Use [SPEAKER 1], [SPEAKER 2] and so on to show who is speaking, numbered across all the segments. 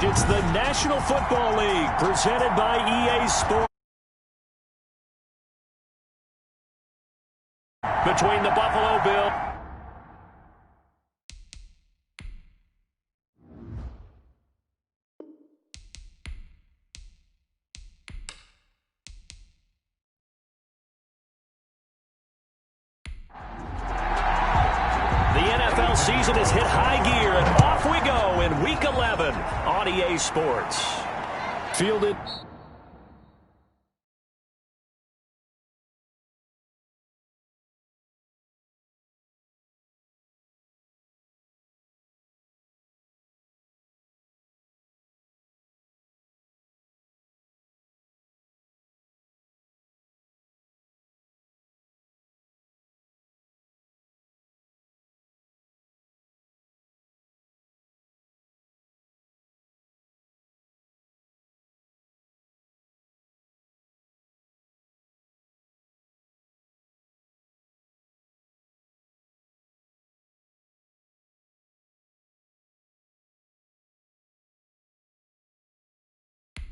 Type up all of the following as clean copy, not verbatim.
[SPEAKER 1] It's the National Football League presented by EA Sports. Between the Buffalo Bills. Season has hit high gear, and off we go in Week 11 on EA Sports. Fielded.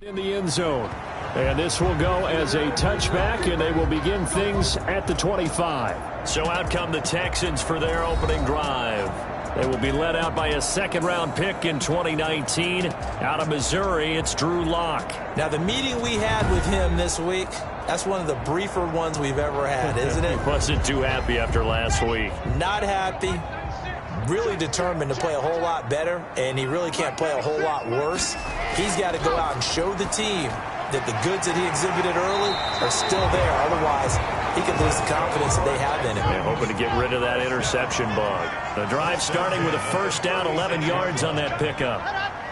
[SPEAKER 1] In the end zone, and this will go as a touchback, and they will begin things at the 25. So out come the Texans for their opening drive. They will be led out by a second-round pick in 2019. Out of Missouri, it's Drew Lock.
[SPEAKER 2] Now, the meeting we had with him this week, that's one of the briefer ones we've ever had, isn't it?
[SPEAKER 1] He wasn't too happy after last week.
[SPEAKER 2] Not happy. Really determined to play a whole lot better, and he really can't play a whole lot worse. He's got to go out and show the team that the goods that he exhibited early are still there. Otherwise, he could lose the confidence that they have in him.
[SPEAKER 1] They're hoping to get rid of that interception bug. The drive starting with a first down, 11 yards on that pickup.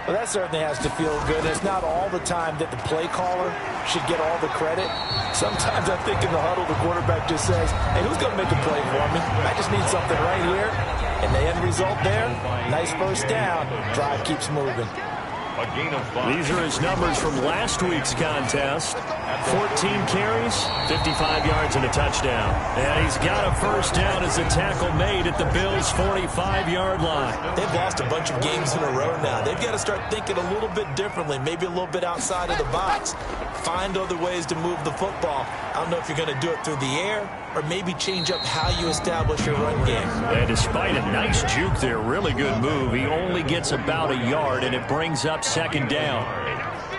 [SPEAKER 2] Well, that certainly has to feel good. It's not all the time that the play caller should get all the credit. Sometimes I think in the huddle, the quarterback just says, hey, who's going to make a play for me? I just need something right here. And the end result there, nice first down. Drive keeps moving.
[SPEAKER 1] These are his numbers from last week's contest. 14 carries, 55 yards and a touchdown. And he's got a first down as a tackle made at the Bills' 45-yard line.
[SPEAKER 2] They've lost a bunch of games in a row now. They've got to start thinking a little bit differently, maybe a little bit outside of the box. Find other ways to move the football. I don't know if you're going to do it through the air or maybe change up how you establish your run game.
[SPEAKER 1] And despite a nice juke there, really good move, he only gets about a yard, and it brings up second down.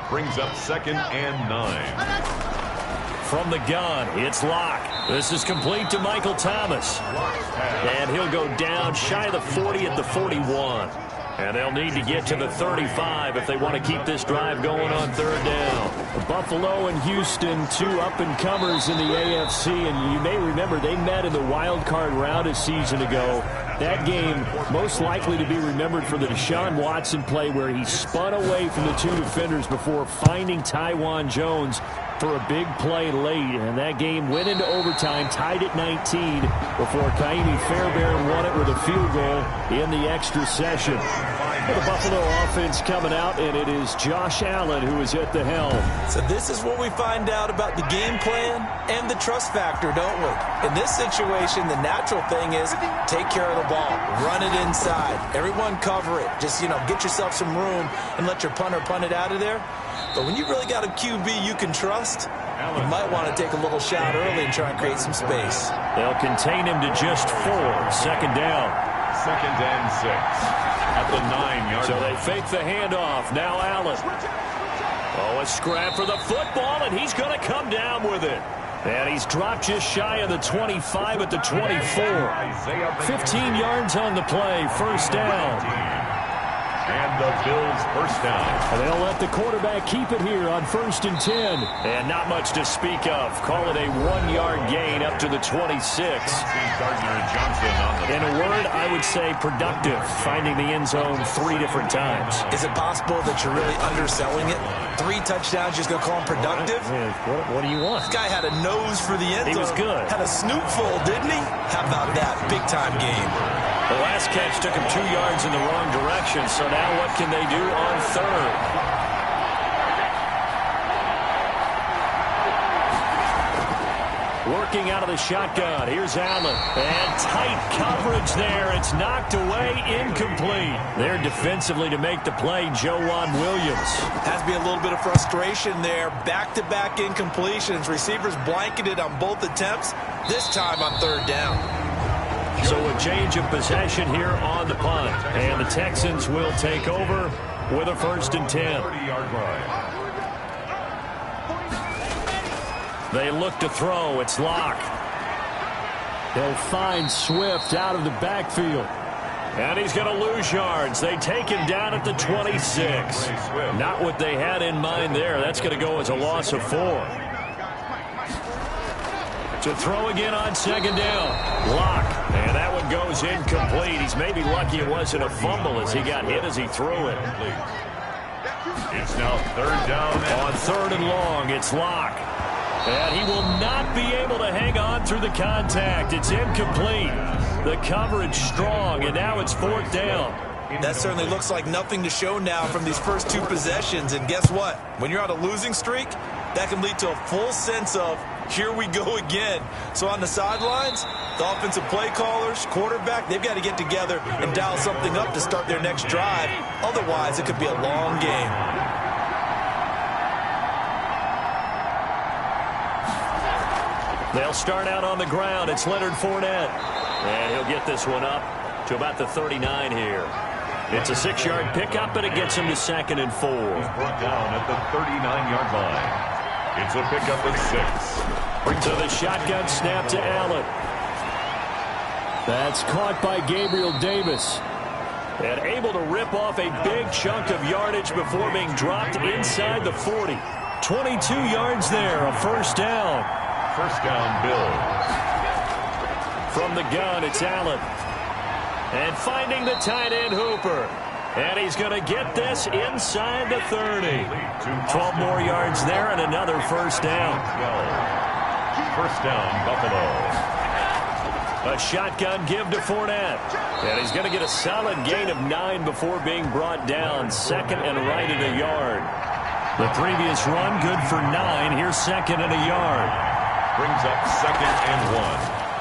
[SPEAKER 3] Brings up 2nd and 9.
[SPEAKER 1] From the gun, it's Locke. This is complete to Michael Thomas. And he'll go down shy of the 40 at the 41. And they'll need to get to the 35 if they want to keep this drive going on third down. Buffalo and Houston, two up-and-comers in the AFC. And you may remember they met in the wild card round a season ago. That game most likely to be remembered for the Deshaun Watson play where he spun away from the two defenders before finding Tywan Jones for a big play late. And that game went into overtime, tied at 19 before Kaimi Fairbairn won it with a field goal in the extra session. The Buffalo offense coming out, and it is Josh Allen who is at the helm.
[SPEAKER 2] So this is what we find out about the game plan and the trust factor, don't we? In this situation, the natural thing is take care of the ball, run it inside, everyone cover it. Just, get yourself some room and let your punter punt it out of there. But when you really got a QB you can trust, you might want to take a little shot early and try and create some space.
[SPEAKER 1] They'll contain him to just 4. Second down.
[SPEAKER 3] 2nd and 6. At the 9-yard
[SPEAKER 1] So
[SPEAKER 3] line.
[SPEAKER 1] they fake the handoff. Now Allen. Oh, a scrap for the football, and he's going to come down with it. And he's dropped just shy of the 25 at the 24. 15 yards on the play. First down.
[SPEAKER 3] And the Bills first down.
[SPEAKER 1] And they'll let the quarterback keep it here on 1st and 10. And not much to speak of. Call it a 1-yard gain up to the 26.
[SPEAKER 3] Gardner and Johnson on the
[SPEAKER 1] In a word, I would say productive, finding the end zone 3 different times.
[SPEAKER 2] Is it possible that you're really underselling it? 3 touchdowns, just going to call him productive?
[SPEAKER 1] What do you want?
[SPEAKER 2] This guy had a nose for the end zone.
[SPEAKER 1] He was good.
[SPEAKER 2] Had a snootful, didn't he? How about that? Big-time game.
[SPEAKER 1] The last catch took him 2 yards in the wrong direction, so now what can they do on third? Working out of the shotgun. Here's Allen. And tight coverage there. It's knocked away, incomplete. There defensively to make the play, Joejuan Williams.
[SPEAKER 2] Has to be a little bit of frustration there. Back-to-back incompletions. Receivers blanketed on both attempts, this time on third down.
[SPEAKER 1] So a change of possession here on the punt. And the Texans will take over with a 1st and 10.
[SPEAKER 3] 30-yard line.
[SPEAKER 1] They look to throw. It's Locke. He'll find Swift out of the backfield. And he's going to lose yards. They take him down at the 26. Not what they had in mind there. That's going to go as a loss of 4. To throw again on 2nd down. Locke. And that one goes incomplete. He's maybe lucky it wasn't a fumble as he got hit as he threw it.
[SPEAKER 3] It's now 3rd down.
[SPEAKER 1] On 3rd and long, it's Locke. And he will not be able to hang on through the contact. It's incomplete. The coverage strong, and now it's 4th down.
[SPEAKER 2] That certainly looks like nothing to show now from these first 2 possessions. And guess what? When you're on a losing streak, that can lead to a full sense of, here we go again. So on the sidelines, the offensive play callers, quarterback, they've got to get together and dial something up to start their next drive. Otherwise, it could be a long game.
[SPEAKER 1] They'll start out on the ground. It's Leonard Fournette. And he'll get this one up to about the 39 here. It's a 6-yard pickup, and it gets him to 2nd and 4.
[SPEAKER 3] He's brought down at the 39-yard line. It's a pickup of 6.
[SPEAKER 1] So the shotgun snap to Allen. That's caught by Gabriel Davis. And able to rip off a big chunk of yardage before being dropped inside the 40. 22 yards there, a 1st down.
[SPEAKER 3] 1st down, Bills.
[SPEAKER 1] From the gun, it's Allen. And finding the tight end, Hooper. And he's going to get this inside the 30. 12 more yards there and another 1st down.
[SPEAKER 3] 1st down, Buffalo.
[SPEAKER 1] A shotgun give to Fournette. And he's going to get a solid gain of 9 before being brought down. 2nd and right at a yard. The previous run, good for 9. Here's 2nd and a yard.
[SPEAKER 3] Brings up 2nd and 1.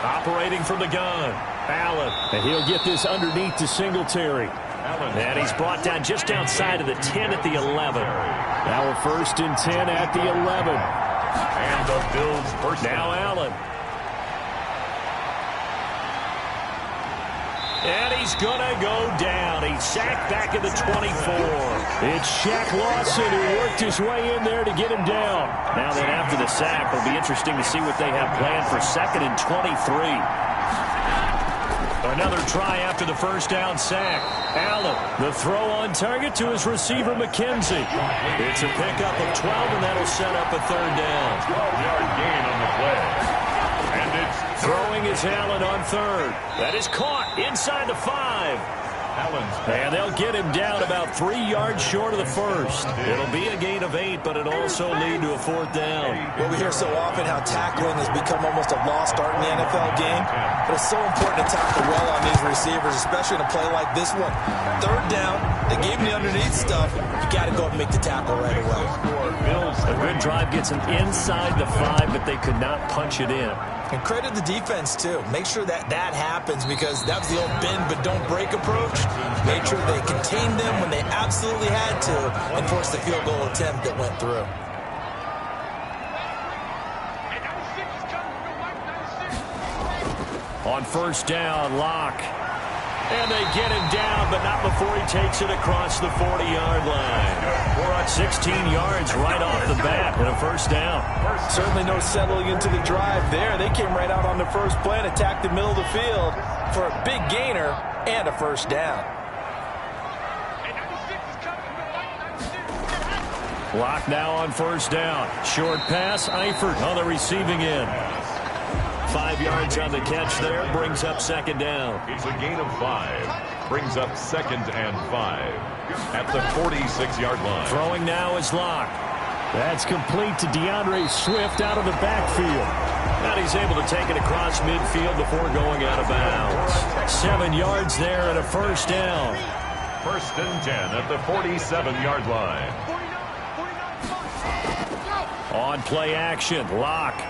[SPEAKER 1] Operating from the gun, Allen. And he'll get this underneath to Singletary. And he's brought down just outside of the 10 at the 11. Now a 1st and 10 at the 11.
[SPEAKER 3] And the Bills first.
[SPEAKER 1] Now Allen. And he's going to go down. He's sacked back at the 24. It's Shaq Lawson who worked his way in there to get him down. Now then after the sack, it'll be interesting to see what they have planned for 2nd and 23. Another try after the 1st down sack. Allen, the throw on target to his receiver, McKenzie. It's a pickup of 12, and that'll set up a 3rd down.
[SPEAKER 3] 12-yard gain on the play. And it's
[SPEAKER 1] throwing is Allen on 3rd. That is caught inside the 5. And they'll get him down about 3 yards short of the 1st. It'll be a gain of 8, but it'll also lead to a 4th down.
[SPEAKER 2] Well, we hear so often how tackling has become almost a lost art in the NFL game. But it's so important to tackle well on these receivers, especially in a play like this one. 3rd down, they gave him the underneath stuff. You got to go up and make the tackle right away.
[SPEAKER 1] A good drive gets him inside the 5, but they could not punch it in.
[SPEAKER 2] And credit the defense, too. Make sure that happens because that was the old bend but don't break approach. Made sure they contained them when they absolutely had to and forced the field goal attempt that went through.
[SPEAKER 1] On 1st down, Locke. And they get him down, but not before he takes it across the 40-yard line. We're on 16 yards right off the bat and a 1st down.
[SPEAKER 2] Certainly no settling into the drive there. They came right out on the first play and attacked the middle of the field for a big gainer and a 1st down.
[SPEAKER 1] Locke now on 1st down. Short pass, Eifert on the receiving end. 5 yards on the catch there, brings up 2nd down.
[SPEAKER 3] It's a gain of 5. Brings up 2nd and 5 at the 46-yard line.
[SPEAKER 1] Throwing now is Locke. That's complete to DeAndre Swift out of the backfield. And he's able to take it across midfield before going out of bounds. 7 yards there and a 1st down.
[SPEAKER 3] 1st and 10 at the 47-yard line.
[SPEAKER 1] On play action, Locke.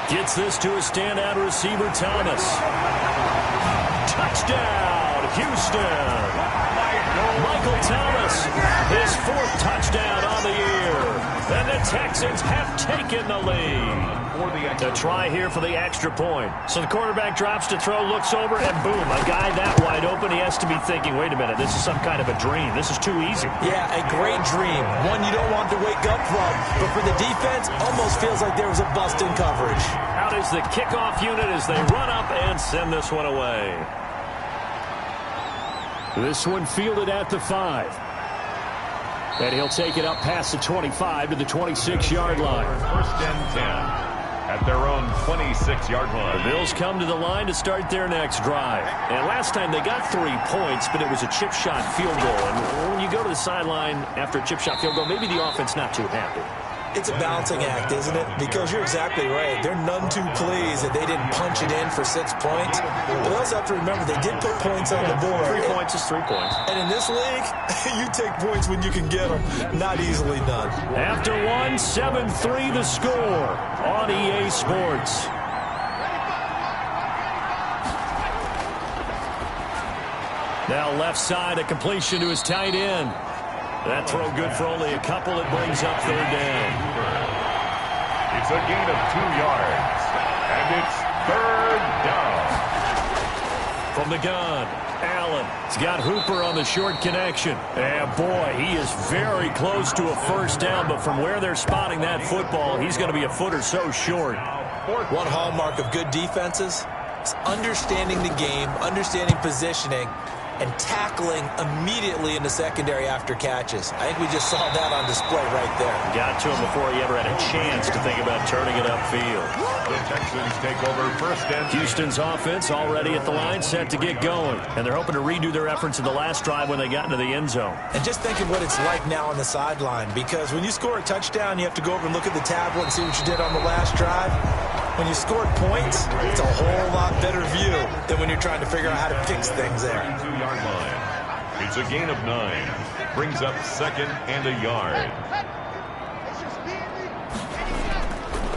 [SPEAKER 1] Gets this to a standout receiver, Thomas. Touchdown, Houston. Michael Thomas, his 4th touchdown on the year. And the Texans have taken the lead. The try here for the extra point. So the quarterback drops to throw, looks over, and boom, a guy that wide open, he has to be thinking, wait a minute, this is some kind of a dream. This is too easy.
[SPEAKER 2] Yeah, a great dream. One you don't want to wake up from. But for the defense, almost feels like there was a bust in coverage.
[SPEAKER 1] Out is the kickoff unit as they run up and send this one away. This one fielded at the 5. And he'll take it up past the 25 to the 26-yard line.
[SPEAKER 3] First and 10 at their own 26-yard line.
[SPEAKER 1] The Bills come to the line to start their next drive. And last time they got 3 points, but it was a chip shot field goal. And when you go to the sideline after a chip shot field goal, maybe the offense not too happy.
[SPEAKER 2] It's a balancing act, isn't it? Because you're exactly right. They're none too pleased that they didn't punch it in for 6 points. But they also have to remember they did put points on the board.
[SPEAKER 1] 3 points is 3 points.
[SPEAKER 2] And in this league, you take points when you can get them. Not easily done.
[SPEAKER 1] After 1, 7-3 the score on EA Sports. Now left side, a completion to his tight end. That throw good for only a couple. It brings up 3rd down.
[SPEAKER 3] It's a gain of 2 yards. And it's 3rd down.
[SPEAKER 1] From the gun, Allen. He's got Hooper on the short connection. And boy, he is very close to a 1st down. But from where they're spotting that football, he's going to be a foot or so short.
[SPEAKER 2] One hallmark of good defenses is understanding the game, understanding positioning, and tackling immediately in the secondary after catches. I think we just saw that on display right there.
[SPEAKER 1] Got to him before he ever had a chance to think about turning it upfield.
[SPEAKER 3] The Texans take over first and 10.
[SPEAKER 1] Houston's offense already at the line, set to get going. And they're hoping to redo their efforts in the last drive when they got into the end zone.
[SPEAKER 2] And just think of what it's like now on the sideline, because when you score a touchdown, you have to go over and look at the tablet and see what you did on the last drive. When you scored points, it's a whole lot better view than when you're trying to figure out how to fix things there.
[SPEAKER 3] 2-yard line. It's a gain of 9. Brings up 2nd and a yard.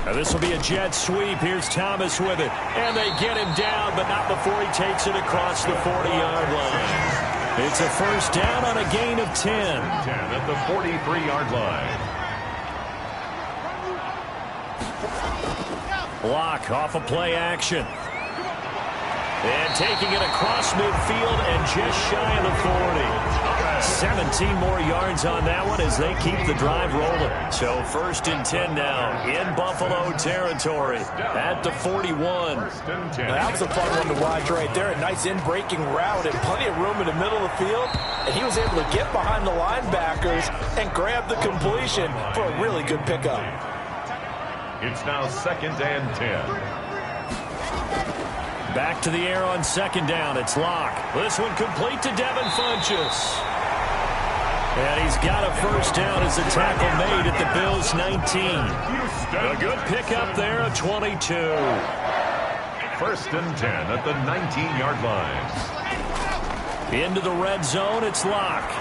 [SPEAKER 1] Now this will be a jet sweep. Here's Thomas with it. And they get him down, but not before he takes it across the 40-yard line. It's a 1st down on a gain of 10.
[SPEAKER 3] 10 at the 43-yard line.
[SPEAKER 1] Block off of play action. And taking it across midfield and just shy of the 40. 17 more yards on that one as they keep the drive rolling. So 1st and 10 now in Buffalo territory at the 41.
[SPEAKER 2] Now, that was a fun one to watch right there. A nice in-breaking route and plenty of room in the middle of the field. And he was able to get behind the linebackers and grab the completion for a really good pickup.
[SPEAKER 3] It's now 2nd and 10.
[SPEAKER 1] Back to the air on 2nd down. It's Locke. This one complete to Devin Funchess. And he's got a 1st down as the tackle made at the Bills' 19. A good pickup there, a 22.
[SPEAKER 3] 1st and 10 at the 19-yard line.
[SPEAKER 1] Into the red zone, it's Locke.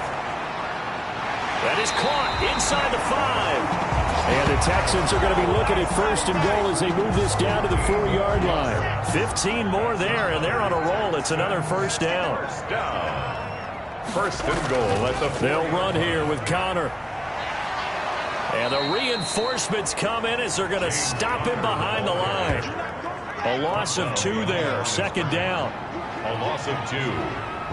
[SPEAKER 1] That is caught inside the 5. And the Texans are going to be looking at 1st and goal as they move this down to the 4-yard line. 15 more there, and they're on a roll. It's another 1st down.
[SPEAKER 3] 1st and goal at the 4.
[SPEAKER 1] They'll run here with Connor. And the reinforcements come in as they're going to stop him behind the line. A loss of 2 there, 2nd down.
[SPEAKER 3] A loss of 2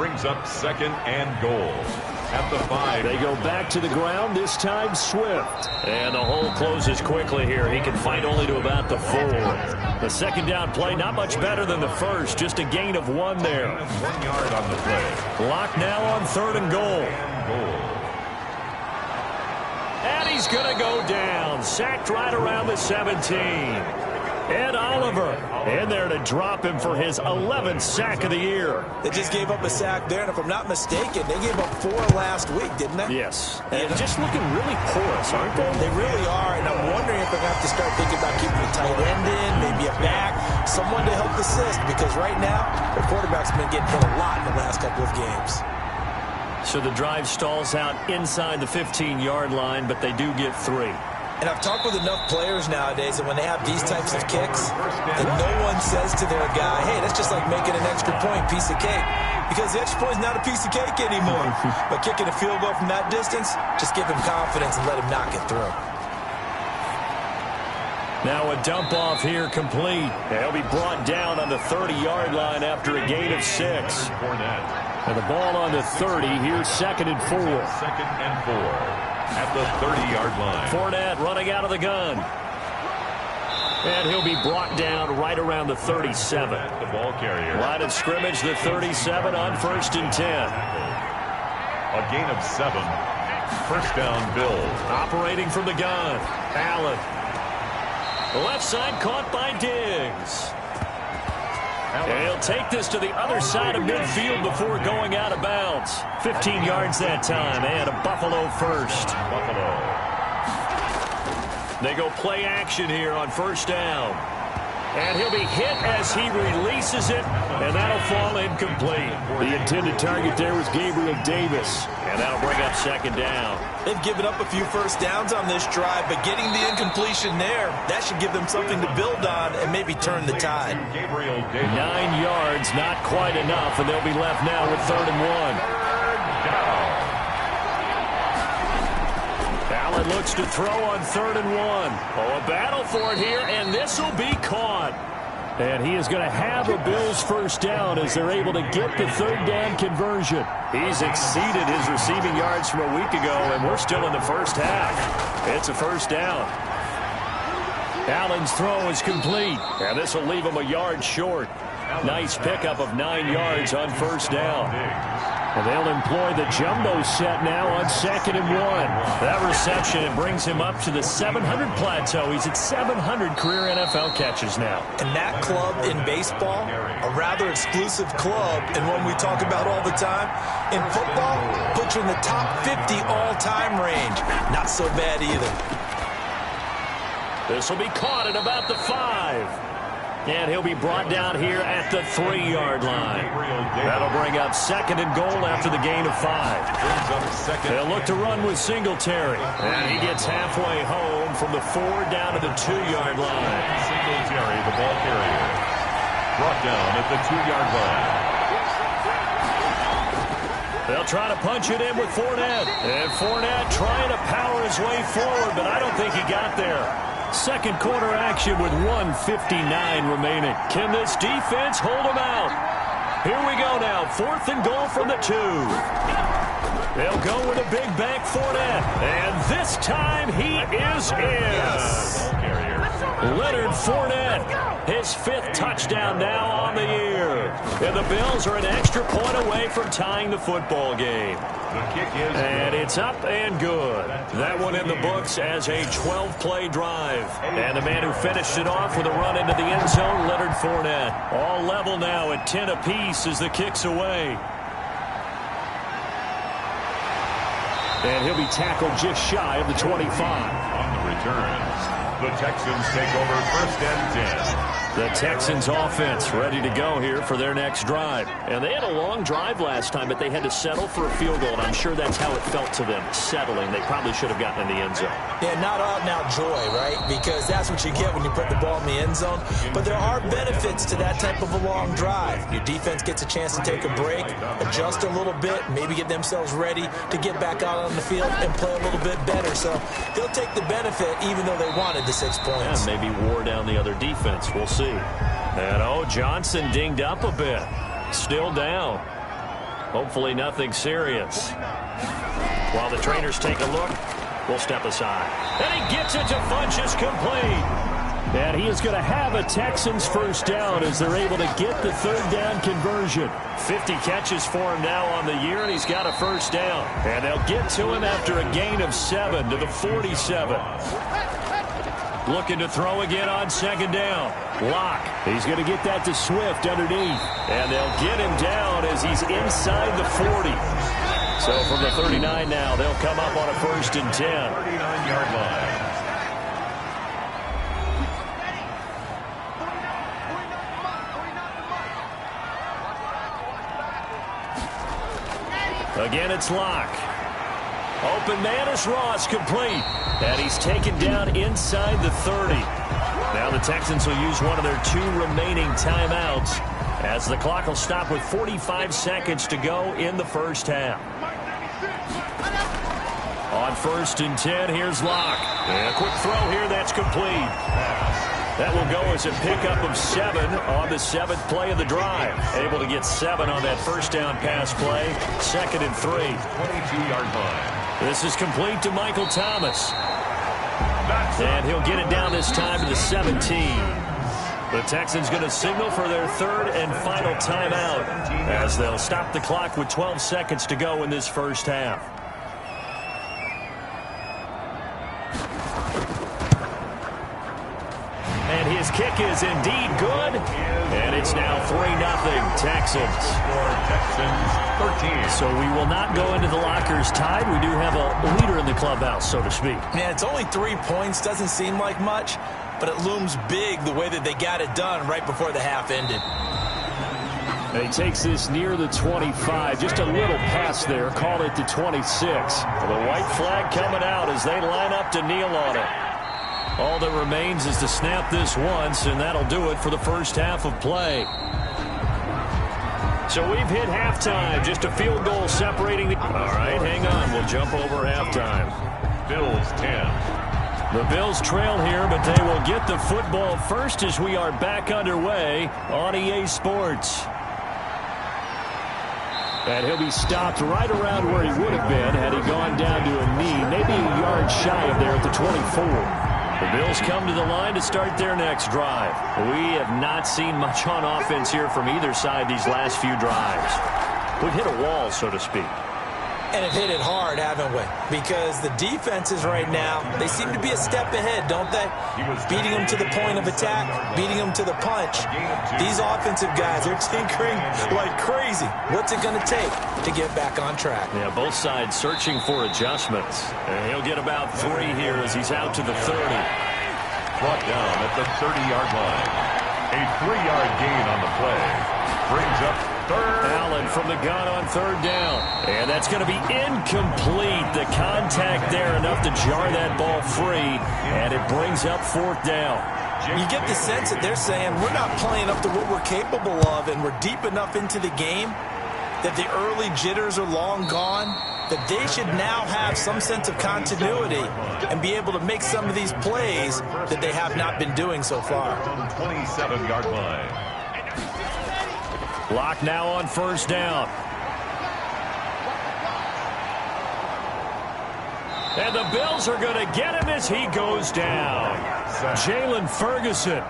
[SPEAKER 3] brings up 2nd and goal. At the 5.
[SPEAKER 1] They go back to the ground, this time Swift. And the hole closes quickly here. He can fight only to about the 4. The 2nd down play, not much better than the 1st. Just a gain of 1 there.
[SPEAKER 3] 1 yard on the play.
[SPEAKER 1] Lock now on 3rd and goal. And he's going to go down. Sacked right around the 17. Ed Oliver in there to drop him for his 11th sack of the year.
[SPEAKER 2] They just gave up a sack there, and if I'm not mistaken, they gave up 4 last week, didn't they?
[SPEAKER 1] Yes. And just looking really porous, aren't they?
[SPEAKER 2] They really are, and I'm wondering if they're going to have to start thinking about keeping the tight end in, maybe a back, someone to help assist, because right now, the quarterback's been getting hit a lot in the last couple of games.
[SPEAKER 1] So the drive stalls out inside the 15-yard line, but they do get 3.
[SPEAKER 2] And I've talked with enough players nowadays that when they have these types of kicks, that no one says to their guy, hey, that's just like making an extra point, piece of cake. Because the extra point is not a piece of cake anymore. But kicking a field goal from that distance, just give him confidence and let him knock it through.
[SPEAKER 1] Now a dump off here complete. He'll be brought down on the 30-yard line after a gain of 6. And the ball on the 30, here's 2nd and 4.
[SPEAKER 3] 2nd and 4 at the 30-yard line.
[SPEAKER 1] Fournette running out of the gun. And he'll be brought down right around the 37.
[SPEAKER 3] The ball carrier.
[SPEAKER 1] Line of scrimmage, the 37 on 1st and 10.
[SPEAKER 3] A gain of 7. First down, Bills.
[SPEAKER 1] Operating from the gun. Allen. The left side caught by Diggs. And he'll take this to the other side of midfield before going out of bounds. 15 yards that time, and a Buffalo first.
[SPEAKER 3] Buffalo.
[SPEAKER 1] They go play action here on 1st down. And he'll be hit as he releases it, and that'll fall incomplete. The intended target there was Gabriel Davis, and that'll bring up 2nd down.
[SPEAKER 2] They've given up a few first downs on this drive, but getting the incompletion there, that should give them something to build on and maybe turn the tide.
[SPEAKER 1] 9 yards, not quite enough, and they'll be left now with 3rd and 1. Allen looks to throw on 3rd and 1. Oh, a battle for it here, and this will be caught. And he is going to have a Bills first down as they're able to get the 3rd down conversion. He's exceeded his receiving yards from a week ago, and we're still in the first half. It's a first down. Allen's throw is complete, and this will leave him a yard short. Nice pickup of 9 yards on 1st down. And they'll employ the jumbo set now on 2nd and 1. That reception, it brings him up to the 700 plateau. He's at 700 career NFL catches now.
[SPEAKER 2] And that club in baseball, a rather exclusive club, and one we talk about all the time. In football, puts you in the top 50 all-time range. Not so bad either.
[SPEAKER 1] This will be caught at about the 5. And he'll be brought down here at the 3-yard line. That'll bring up 2nd and goal after the gain of 5. They'll look to run with Singletary. And he gets halfway home from the 4 down to the 2-yard line.
[SPEAKER 3] Singletary, the ball carrier. Brought down at the 2-yard line.
[SPEAKER 1] They'll try to punch it in with Fournette. And Fournette trying to power his way forward, but I don't think he got there. Second quarter action with 1:59 remaining. Can this defense hold them out? Here we go now. 4th and goal from the 2. They'll go with a big bank Fournette. And this time he is in.
[SPEAKER 2] Yes.
[SPEAKER 1] Leonard Fournette, his 5th touchdown now on the year. And the Bills are an extra point away from tying the football game.
[SPEAKER 3] The kick is
[SPEAKER 1] and it's up and good. That one in the books as a 12-play drive. And the man who finished it off with a run into the end zone, Leonard Fournette. All level now at 10 apiece as the kick's away. And he'll be tackled just shy of the 25.
[SPEAKER 3] On the returns, the Texans take over 1st and 10.
[SPEAKER 1] The Texans offense ready to go here for their next drive. And they had a long drive last time, but they had to settle for a field goal, and I'm sure that's how it felt to them, settling. They probably should have gotten in the end zone.
[SPEAKER 2] Yeah, not out-and-out joy, right? Because that's what you get when you put the ball in the end zone. But there are benefits to that type of a long drive. Your defense gets a chance to take a break, adjust a little bit, maybe get themselves ready to get back out on the field and play a little bit better. So they'll take the benefit even though they wanted the 6 points.
[SPEAKER 1] Yeah, maybe wore down the other defense. We'll see. And, Johnson dinged up a bit. Still down. Hopefully nothing serious. While the trainers take a look, we'll step aside. And he gets it to Funchess complete. And he is going to have a Texans first down as they're able to get the 3rd down conversion. 50 catches for him now on the year, and he's got a first down. And they'll get to him after a gain of 7 to the 47. Looking to throw again on 2nd down. Locke. He's going to get that to Swift underneath. And they'll get him down as he's inside the 40. So from the 39 now, they'll come up on a 1st and 10.
[SPEAKER 3] 39-yard line.
[SPEAKER 1] Again, it's Locke. Open man is Ross, complete. And he's taken down inside the 30. Now the Texans will use one of their 2 remaining timeouts as the clock will stop with 45 seconds to go in the first half. On 1st and 10, here's Locke. And a quick throw here, that's complete. That will go as a pickup of 7 on the 7th play of the drive. Able to get 7 on that first down pass play. 2nd and 3.
[SPEAKER 3] 22-yard line.
[SPEAKER 1] This is complete to Michael Thomas. And he'll get it down this time to the 17. The Texans going to signal for their 3rd and final timeout as they'll stop the clock with 12 seconds to go in this first half. And his kick is indeed good. And it's now 3-0 Texans.
[SPEAKER 3] Texans 13.
[SPEAKER 1] So we will not go into the lockers tied. We do have a leader in the clubhouse, so to speak.
[SPEAKER 2] Yeah, it's only 3 points. Doesn't seem like much, but it looms big the way that they got it done right before the half ended.
[SPEAKER 1] And he takes this near the 25. Just a little pass there. Call it the 26. The white flag coming out as they line up to kneel on it. All that remains is to snap this once, and that'll do it for the first half of play. So we've hit halftime. Just a field goal separating the... All right, hang on. We'll jump over halftime.
[SPEAKER 3] Bills 10.
[SPEAKER 1] The Bills trail here, but they will get the football first as we are back underway on EA Sports. And he'll be stopped right around where he would have been had he gone down to a knee, maybe a yard shy of there at the 24. The Bills come to the line to start their next drive. We have not seen much on offense here from either side these last few drives. We've hit a wall, so to speak.
[SPEAKER 2] And have hit it hard, haven't we? Because the defenses right now, they seem to be a step ahead, don't they? Beating them to the point of attack, beating them to the punch. These offensive guys are tinkering like crazy. What's it going to take to get back on track?
[SPEAKER 1] Yeah, both sides searching for adjustments. And he'll get about 3 here as he's out to the 30.
[SPEAKER 3] Brought down at the 30-yard line. A 3-yard gain on the play. Brings up 3rd.
[SPEAKER 1] Allen from the gun on 3rd down. And that's going to be incomplete. The contact there enough to jar that ball free. And it brings up 4th down.
[SPEAKER 2] You get the sense that they're saying we're not playing up to what we're capable of, and we're deep enough into the game that the early jitters are long gone, that they should now have some sense of continuity and be able to make some of these plays that they have not been doing so far.
[SPEAKER 3] 27-yard line.
[SPEAKER 1] Lock now on 1st down. And the Bills are going to get him as he goes down. Jalen Ferguson.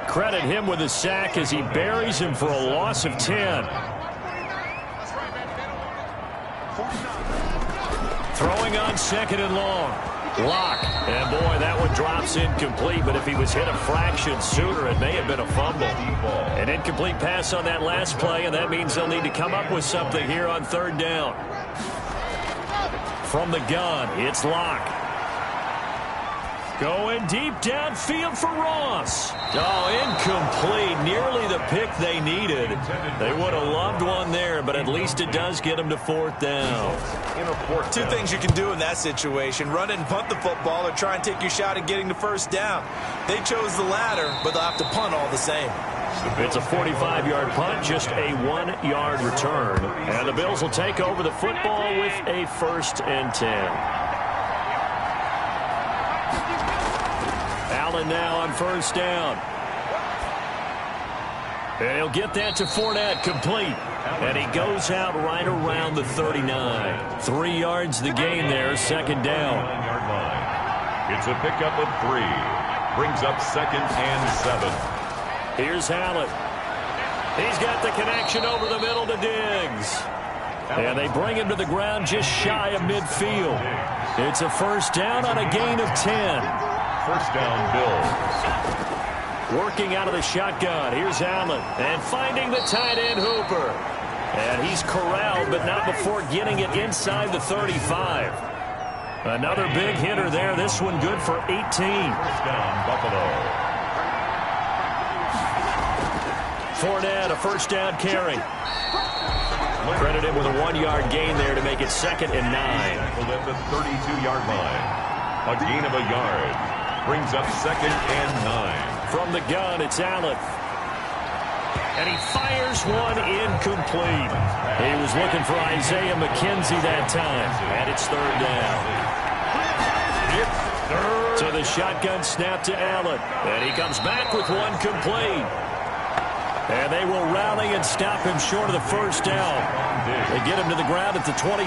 [SPEAKER 1] Credit him with a sack as he buries him for a loss of 10. Throwing on 2nd and long. Lock. And boy, that one drops incomplete, but if he was hit a fraction sooner, it may have been a fumble. An incomplete pass on that last play, and that means they'll need to come up with something here on 3rd down. From the gun, it's Lock. Going deep downfield for Ross. Oh, incomplete. Nearly the pick they needed. They would have loved one there, but at least it does get them to 4th down.
[SPEAKER 2] 2 things you can do in that situation. Run it and punt the football, or try and take your shot at getting the 1st down. They chose the latter, but they'll have to punt all the same.
[SPEAKER 1] It's a 45-yard punt, just a 1-yard return. And the Bills will take over the football with a 1st and 10. Allen now on 1st down. And he'll get that to Fournette, complete. And he goes out right around the 39. 3 yards the gain there, 2nd down.
[SPEAKER 3] It's a pickup of 3. Brings up 2nd and 7.
[SPEAKER 1] Here's Allen. He's got the connection over the middle to Diggs. And they bring him to the ground just shy of midfield. It's a 1st down on a gain of 10.
[SPEAKER 3] 1st down, Bills.
[SPEAKER 1] Working out of the shotgun. Here's Allen. And finding the tight end, Hooper. And he's corralled, but not before getting it inside the 35. Another big hitter there. This one good for 18.
[SPEAKER 3] 1st down, Buffalo.
[SPEAKER 1] Fournette, a 1st down carry. Credit him with a 1-yard gain there to make it 2nd and 9.
[SPEAKER 3] At the 32-yard line. A gain of a yard. Brings up 2nd and 9.
[SPEAKER 1] From the gun, it's Allen. And he fires one incomplete. He was looking for Isaiah McKenzie that time. And it's 3rd down. To the shotgun snap to Allen. And he comes back with one complete. And they will rally and stop him short of the 1st down. They get him to the ground at the 26.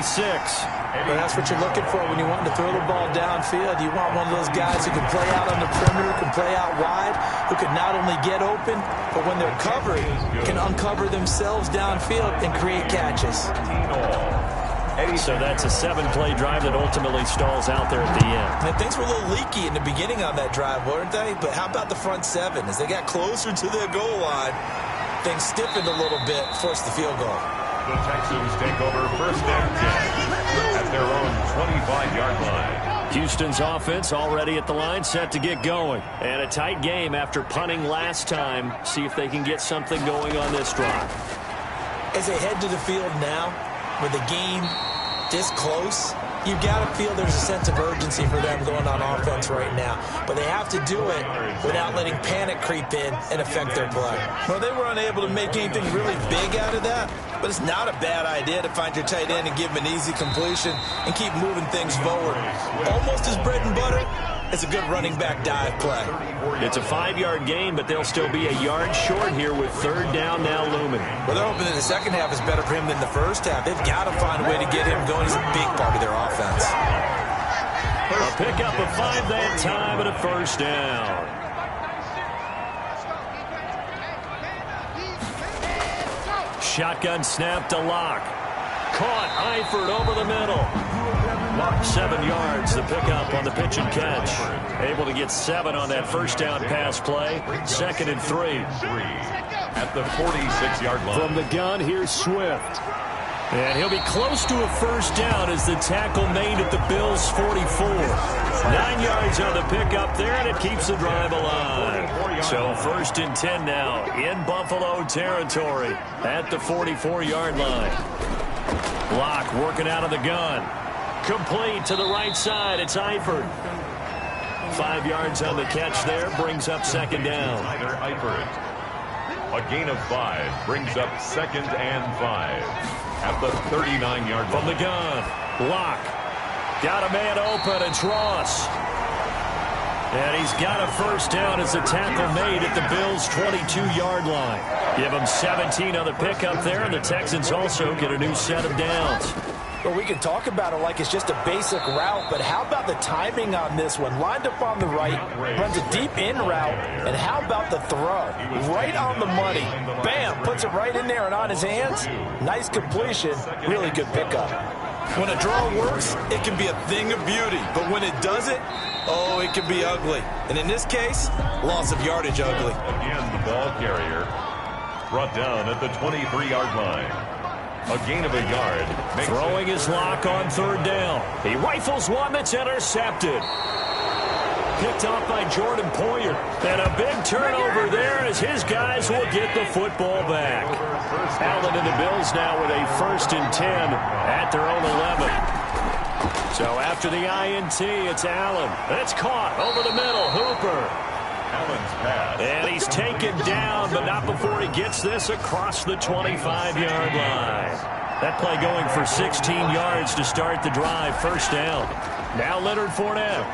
[SPEAKER 2] Well, that's what you're looking for when you want to throw the ball downfield. You want one of those guys who can play out on the perimeter, can play out wide, who can not only get open, but when they're covered, can uncover themselves downfield and create catches.
[SPEAKER 1] So that's a 7-play drive that ultimately stalls out there at the end.
[SPEAKER 2] And things were a little leaky in the beginning on that drive, weren't they? But how about the front 7? As they got closer to their goal line, things stiffened a little bit, forced the field goal.
[SPEAKER 3] The Texans take over 1st and 10 at their own 25-yard line.
[SPEAKER 1] Houston's offense already at the line, set to get going. And a tight game after punting last time. See if they can get something going on this drive.
[SPEAKER 2] As they head to the field now, with the game this close, you've got to feel there's a sense of urgency for them going on offense right now. But they have to do it without letting panic creep in and affect their play. Well, they were unable to make anything really big out of that, but it's not a bad idea to find your tight end and give him an easy completion and keep moving things forward. Almost as bread and butter as a good running back dive play.
[SPEAKER 1] It's a 5-yard gain, but they'll still be a yard short here with 3rd down now looming.
[SPEAKER 2] Well, they're hoping that the second half is better for him than the first half. They've got to find a way to get him going. He's a big part of their offense.
[SPEAKER 1] A pickup of 5 that time and a 1st down. Shotgun snap to Locke. Caught Eifert over the middle. 7 yards, the pickup on the pitch and catch. Able to get 7 on that 1st down pass play. 2nd and 3.
[SPEAKER 3] At the 46-yard line.
[SPEAKER 1] From the gun, here's Swift. And he'll be close to a 1st down as the tackle made at the Bills' 44. 9 yards on the pickup there, and it keeps the drive alive. So 1st and 10 now in Buffalo territory at the 44-yard line. Locke working out of the gun. Complete to the right side. It's Eifert. 5 yards on the catch there. Brings up 2nd down.
[SPEAKER 3] Eifert. A gain of 5 brings up 2nd and 5 at the 39-yard line.
[SPEAKER 1] From the gun, Locke. Got a man open. It's Ross. And he's got a 1st down as the tackle made at the Bills' 22-yard line. Give them 17 on the pickup there, and the Texans also get a new set of downs.
[SPEAKER 2] Well, we can talk about it like it's just a basic route, but how about the timing on this one? Lined up on the right, runs a deep in route, and how about the throw? Right on the money. Bam! Puts it right in there and on his hands. Nice completion. Really good pickup. When a draw works, it can be a thing of beauty, but when it doesn't, oh, it can be ugly. And in this case, loss of yardage ugly.
[SPEAKER 3] Again, the ball carrier brought down at the 23-yard line. A gain of a yard.
[SPEAKER 1] Throwing his Lock on 3rd down. He rifles one that's intercepted. Picked off by Jordan Poyer. And a big turnover there as his guys will get the football back. Allen and the Bills now with a 1st and 10 at their own 11. So after the INT, it's Allen. That's caught over the middle. Hooper.
[SPEAKER 3] Allen's pass.
[SPEAKER 1] And he's taken down, but not before he gets this across the 25-yard line. That play going for 16 yards to start the drive. 1st down. Now Leonard Fournette.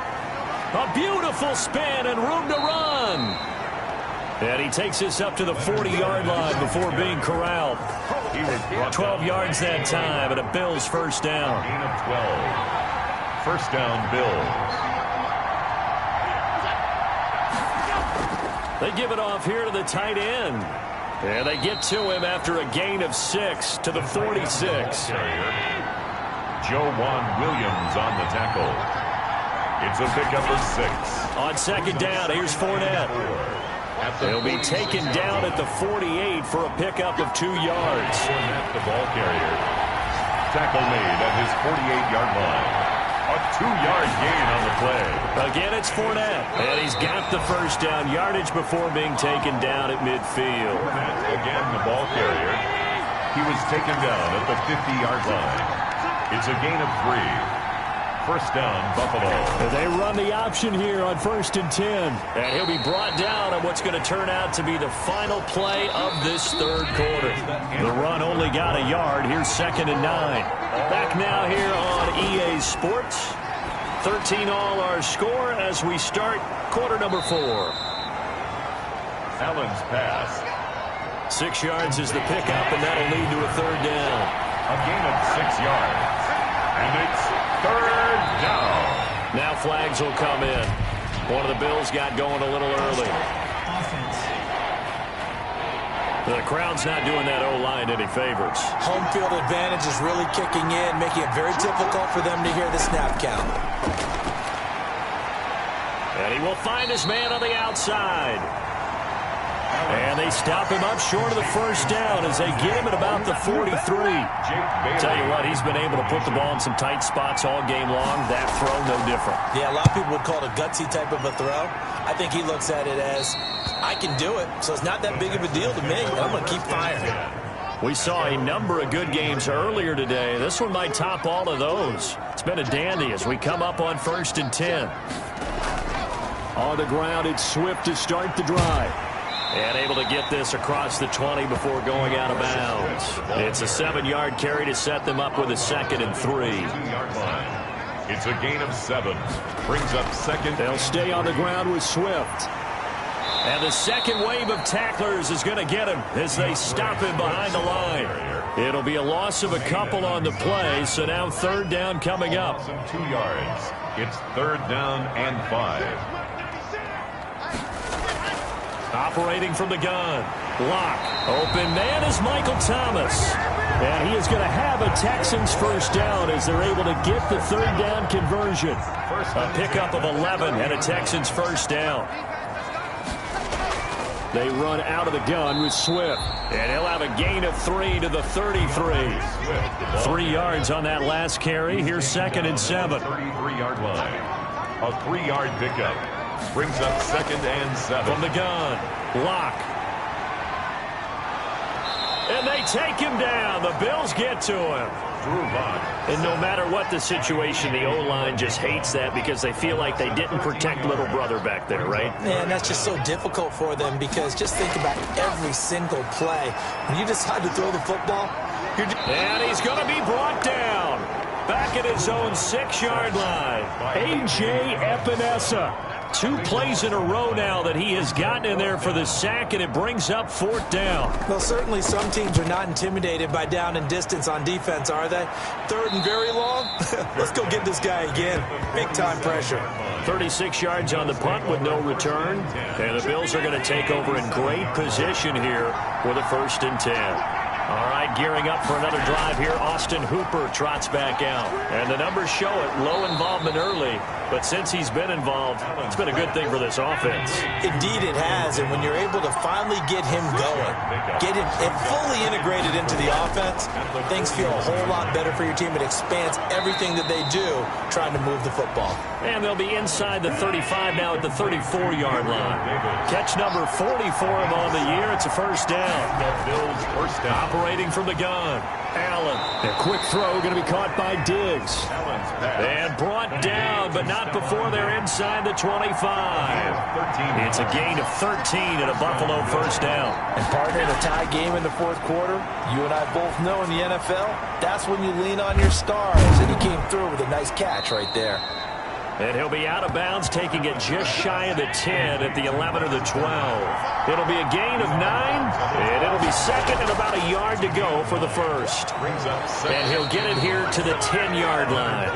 [SPEAKER 1] A beautiful spin and room to run. And he takes this up to the 40-yard line before being corralled.
[SPEAKER 3] He was
[SPEAKER 1] 12 yards that time, and a Bills 1st down.
[SPEAKER 3] Gain of 12. 1st down, Bills.
[SPEAKER 1] They give it off here to the tight end. And they get to him after a gain of 6 to the 46.
[SPEAKER 3] Joe Juan Williams on the tackle. It's a pickup of 6.
[SPEAKER 1] On 2nd down, here's Fournette. He'll be taken down at the 48 for a pickup of 2 yards.
[SPEAKER 3] Fournette, the ball carrier. Tackle made at his 48-yard line. A 2-yard gain on the play.
[SPEAKER 1] Again, it's Fournette. And he's got the 1st down yardage before being taken down at midfield.
[SPEAKER 3] Fournette, again, the ball carrier. He was taken down at the 50-yard line. It's a gain of 3. First down, Buffalo.
[SPEAKER 1] They run the option here on 1st and 10. And he'll be brought down on what's going to turn out to be the final play of this third quarter. The run only got a yard. Here's 2nd and 9. Back now here on EA Sports. 13 all our score as we start quarter number 4.
[SPEAKER 3] Allen's pass.
[SPEAKER 1] 6 yards is the pickup, and that'll lead to a third down.
[SPEAKER 3] A gain of 6 yards. And it's third down.
[SPEAKER 1] Now flags will come in. One of the Bills got going a little early. The crowd's not doing that O-line any favors.
[SPEAKER 2] Home field advantage is really kicking in, making it very difficult for them to hear the snap count.
[SPEAKER 1] And he will find his man on the outside. And they stop him up short of the first down as they get him at about the 43. Tell you what, he's been able to put the ball in some tight spots all game long. That throw, no different.
[SPEAKER 2] Yeah, a lot of people would call it a gutsy type of a throw. I think he looks at it as, I can do it, so it's not that big of a deal to me. I'm going to keep firing.
[SPEAKER 1] We saw a number of good games earlier today. This one might top all of those. It's been a dandy as we come up on 1st and 10. On the ground, it's Swift to start the drive. And able to get this across the 20 before going out of bounds. It's a 7-yard carry to set them up with a 2nd and 3.
[SPEAKER 3] It's a gain of 7. Brings up 2nd.
[SPEAKER 1] They'll stay on the ground with Swift. And the second wave of tacklers is going to get him as they stop him behind the line. It'll be a loss of a couple on the play, so now third down coming up.
[SPEAKER 3] 2 yards. It's third down and 5.
[SPEAKER 1] Operating from the gun. Lock. Open man is Michael Thomas. And he is going to have a Texans first down as they're able to get the third down conversion. A pickup of 11 and a Texans first down. They run out of the gun with Swift. And he'll have a gain of 3 to the 33. 3 yards on that last carry. Here's 2nd and 7.
[SPEAKER 3] 33-yard line. A 3-yard pickup. Brings up 2nd and 7.
[SPEAKER 1] From the gun. Lock. And they take him down. The Bills get to him. And no matter what the situation, the O-line just hates that because they feel like they didn't protect little brother back there, right?
[SPEAKER 2] Man, that's just so difficult for them because just think about every single play. When you decide to throw the football,
[SPEAKER 1] and he's going to be brought down. Back at his own 6-yard line. A.J. Epinesa. 2 plays in a row now that he has gotten in there for the sack, and it brings up 4th down.
[SPEAKER 2] Well, certainly some teams are not intimidated by down and distance on defense, are they? 3rd and very long? Let's go get this guy again. Big-time pressure.
[SPEAKER 1] 36 yards on the punt with no return. And the Bills are going to take over in great position here for the 1st and 10. All right, gearing up for another drive here. Austin Hooper trots back out. And the numbers show it. Low involvement early. But since he's been involved, it's been a good thing for this offense.
[SPEAKER 2] Indeed it has. And when you're able to finally get him going, get him fully integrated into the offense, things feel a whole lot better for your team. It expands everything that they do trying to move the football.
[SPEAKER 1] And they'll be inside the 35 now at the 34-yard line. Catch number 40 for him on the year. It's a first down. Operating from the gun. Allen. A quick throw going to be caught by Diggs. And brought down, but not before they're inside the 25. It's a gain of 13 and a Buffalo first down.
[SPEAKER 2] And partner, in a tie game in the 4th quarter, you and I both know in the NFL, that's when you lean on your stars. And he came through with a nice catch right there.
[SPEAKER 1] And he'll be out of bounds, taking it just shy of the 10 at the 11 or the 12. It'll be a gain of 9, and it'll be 2nd and about a yard to go for the first. And he'll get it here to the 10-yard line.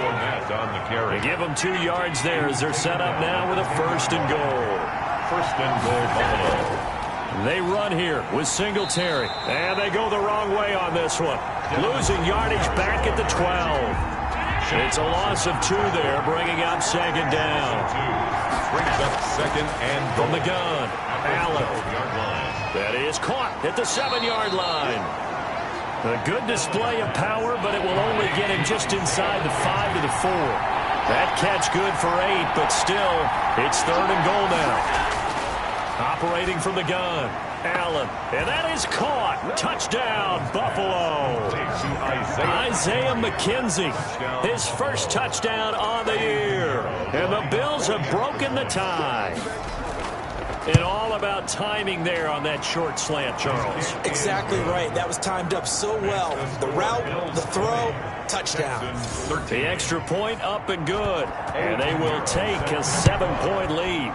[SPEAKER 1] They give him 2 yards there as they're set up now with a 1st and goal.
[SPEAKER 3] 1st and goal, Buffalo.
[SPEAKER 1] They run here with Singletary, and they go the wrong way on this one. Losing yardage back at the 12. It's a loss of 2 there, bringing up 2nd down.
[SPEAKER 3] Brings up 2nd and
[SPEAKER 1] from the gun. Allen. That is caught at the 7-yard line. A good display of power, but it will only get him just inside the 5 to the 4. That catch good for 8, but still, it's 3rd and goal now. operating from the gun. Allen, and that is caught. Touchdown, Buffalo. Isaiah McKenzie, his first touchdown on the year. And the Bills have broken the tie. And all about timing there on that short slant, Charles.
[SPEAKER 2] Exactly right. That was timed up so well. The route, the throw, touchdown.
[SPEAKER 1] The extra point up and good. And they will take a 7-point lead.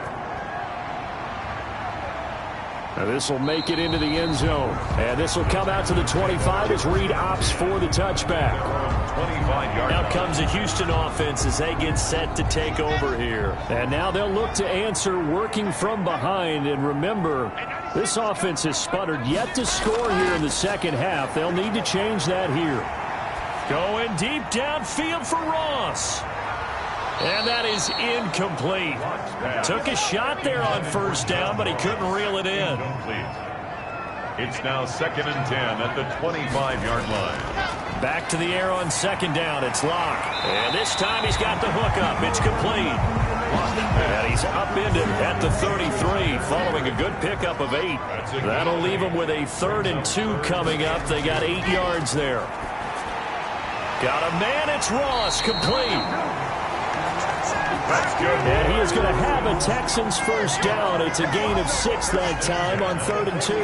[SPEAKER 1] Now this will make it into the end zone. And this will come out to the 25 as Reed opts for the touchback. Now comes the Houston offense as they get set to take over here. And now they'll look to answer working from behind. And remember, this offense has sputtered yet to score here in the second half. They'll need to change that here. Going deep downfield for Ross. And that is incomplete. Took a shot there on first down, but he couldn't reel it in.
[SPEAKER 3] It's now 2nd and 10 at the 25-yard line.
[SPEAKER 1] Back to the air on second down. It's Locke. And this time he's got the hook up. It's complete. And he's upended at the 33, following a good pickup of 8. That'll leave him with a 3rd and 2 coming up. They got 8 yards there. Got a man. It's Ross. Complete. And he is going to have a Texans first down. It's a gain of 6 that time on 3rd and 2.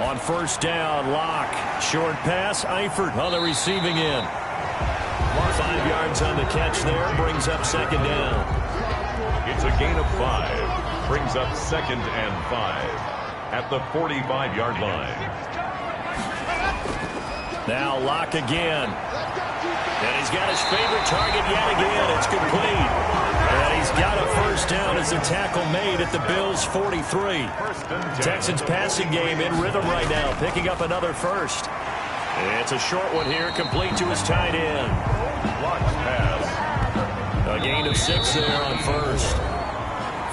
[SPEAKER 1] On first down, Locke. Short pass, Eifert on the receiving end. 5 yards on the catch there, brings up 2nd down.
[SPEAKER 3] It's a gain of 5. Brings up 2nd and 5 at the 45-yard line.
[SPEAKER 1] Now Locke again. And he's got his favorite target yet again. It's complete. And he's got a first down as a tackle made at the Bills' 43. Texans passing game in rhythm right now, picking up another first. It's a short one here, complete to his tight end. A gain of 6 there on first.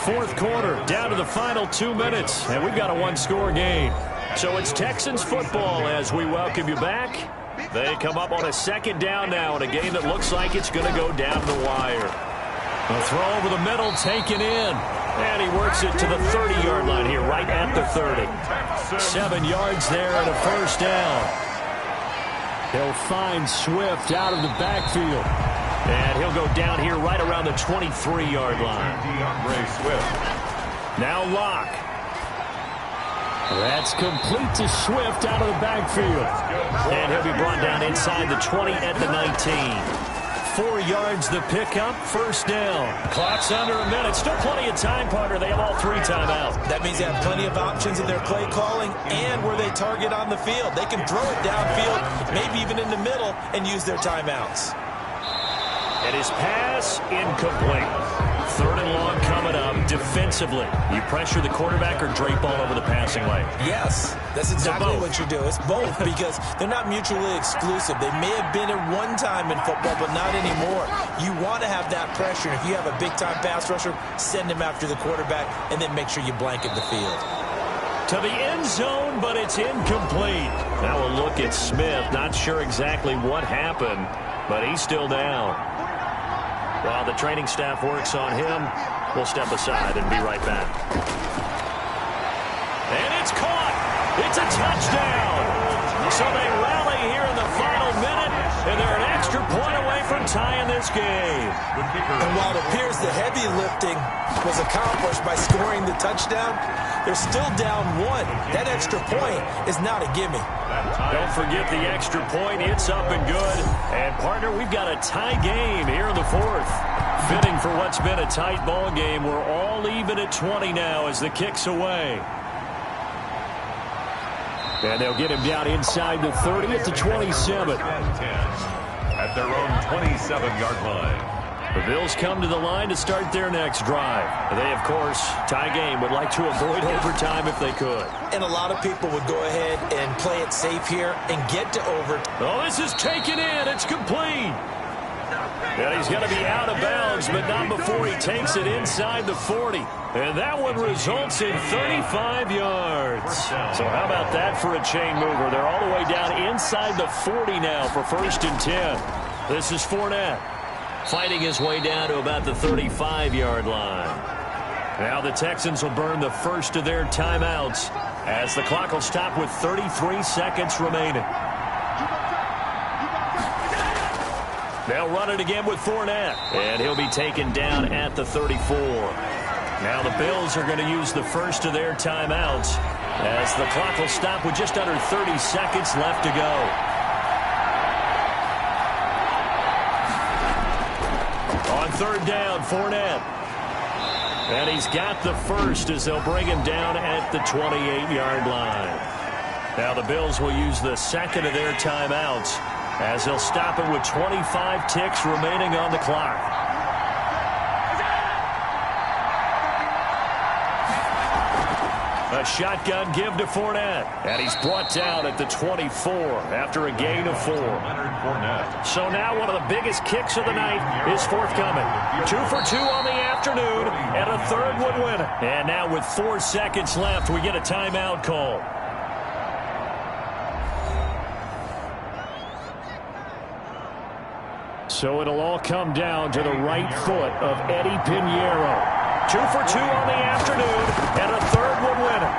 [SPEAKER 1] 4th quarter, down to the final 2 minutes, and we've got a 1-score game. So it's Texans football as we welcome you back. They come up on a 2nd down now in a game that looks like it's going to go down the wire. A throw over the middle, taken in. And he works it to the 30-yard line here, right at the 30. 7 yards there and a first down. He'll find Swift out of the backfield. And he'll go down here right around the 23-yard line. Now Locke. That's complete to Swift out of the backfield. And he'll be brought down inside the 20 at the 19. 4 yards the pickup, first down. Clock's under a minute. Still plenty of time, partner. They have all 3 timeouts.
[SPEAKER 2] That means they have plenty of options in their play calling and where they target on the field. They can throw it downfield, maybe even in the middle, and use their timeouts.
[SPEAKER 1] And his pass incomplete. 3rd and long coming up defensively. You pressure the quarterback or drape all over the passing lane?
[SPEAKER 2] Yes, that's exactly what you do. It's both because they're not mutually exclusive. They may have been at one time in football, but not anymore. You want to have that pressure. If you have a big-time pass rusher, send him after the quarterback, and then make sure you blanket the field.
[SPEAKER 1] To the end zone, but it's incomplete. Now a look at Smith. Not sure exactly what happened, but he's still down. While the training staff works on him, we'll step aside and be right back. And it's caught. It's a touchdown. So they rally here in the final minute, and they're an extra point away from tying this game.
[SPEAKER 2] And while it appears the heavy lifting was accomplished by scoring the touchdown, they're still down 1. That extra point is not a gimme.
[SPEAKER 1] Don't forget the extra point. It's up and good. And, partner, we've got a tie game here in the 4th. Fitting for what's been a tight ball game. We're all even at 20 now as the kick's away. And they'll get him down inside the 30 at the 27.
[SPEAKER 3] At their own 27-yard line.
[SPEAKER 1] The Bills come to the line to start their next drive. They, of course, tie game, would like to avoid overtime if they could.
[SPEAKER 2] And a lot of people would go ahead and play it safe here and get to overtime.
[SPEAKER 1] Oh, this is taken in. It's complete. And he's going to be out of bounds, but not before he takes it inside the 40. And that one results in 35 yards. So how about that for a chain mover? They're all the way down inside the 40 now for 1st and 10. This is Fournette. fighting his way down to about the 35-yard line. Now the Texans will burn the first of their timeouts as the clock will stop with 33 seconds remaining. They'll run it again with Fournette, and he'll be taken down at the 34. Now the Bills are going to use the first of their timeouts as the clock will stop with just under 30 seconds left to go. On third down, Fournette. And he's got the first as they'll bring him down at the 28-yard line. Now the Bills will use the second of their timeouts as they'll stop it with 25 ticks remaining on the clock. A shotgun give to Fournette, and he's brought down at the 24 after a gain of 4. So now one of the biggest kicks of the night is forthcoming. 2 for 2 on the afternoon, and a third would win it. And now with 4 seconds left, we get a timeout call. So it'll all come down to the right foot of Eddie Pinheiro. 2 for 2 on the afternoon, and a third would win it.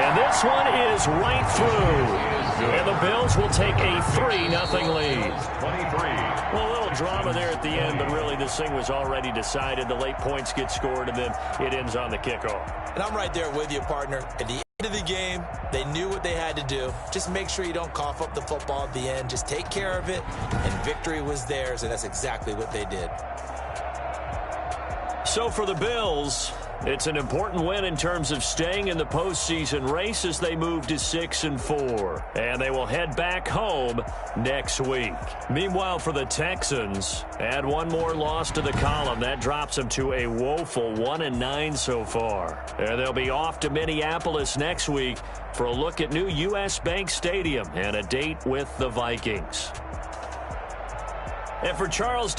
[SPEAKER 1] And this one is right through. And the Bills will take a 3-0 lead. 23. Well, a little drama there at the end, but really this thing was already decided. The late points get scored, and then it ends on the kickoff.
[SPEAKER 2] And I'm right there with you, partner. At the end of the game, they knew what they had to do. Just make sure you don't cough up the football at the end. Just take care of it, and victory was theirs, and that's exactly what they did.
[SPEAKER 1] So for the Bills, it's an important win in terms of staying in the postseason race as they move to 6-4. And they will head back home next week. Meanwhile, for the Texans, add one more loss to the column. That drops them to a woeful 1-9 so far. And they'll be off to Minneapolis next week for a look at new U.S. Bank Stadium and a date with the Vikings. And for Charles...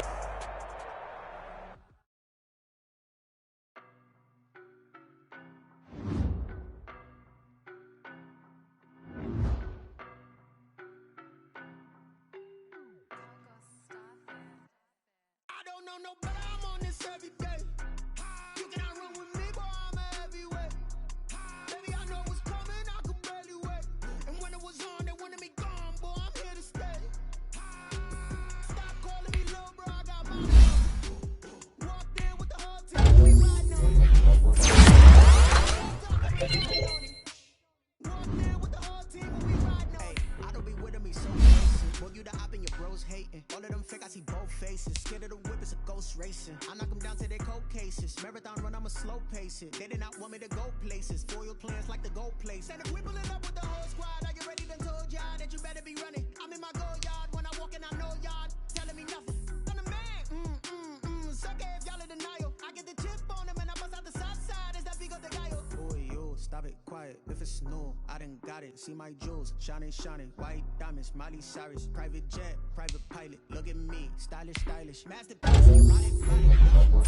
[SPEAKER 4] They did not want me to go places. Foil plans like the gold place. And if we pulling up with the whole squad, are you ready? Done told y'all that you better be running. I'm in my go yard when I walk in, I know y'all telling me nothing. I'm the man. Suck it if y'all in denial. I get the chip on them and I bust out the south side. Is that big of the guy? Oh, yo, stop it, quiet. If it's new, I done got it. See my jewels, shining, shining. White diamonds, Miley Cyrus. Private jet, private pilot. Look at me, stylish, stylish. Masterpiece, ride it.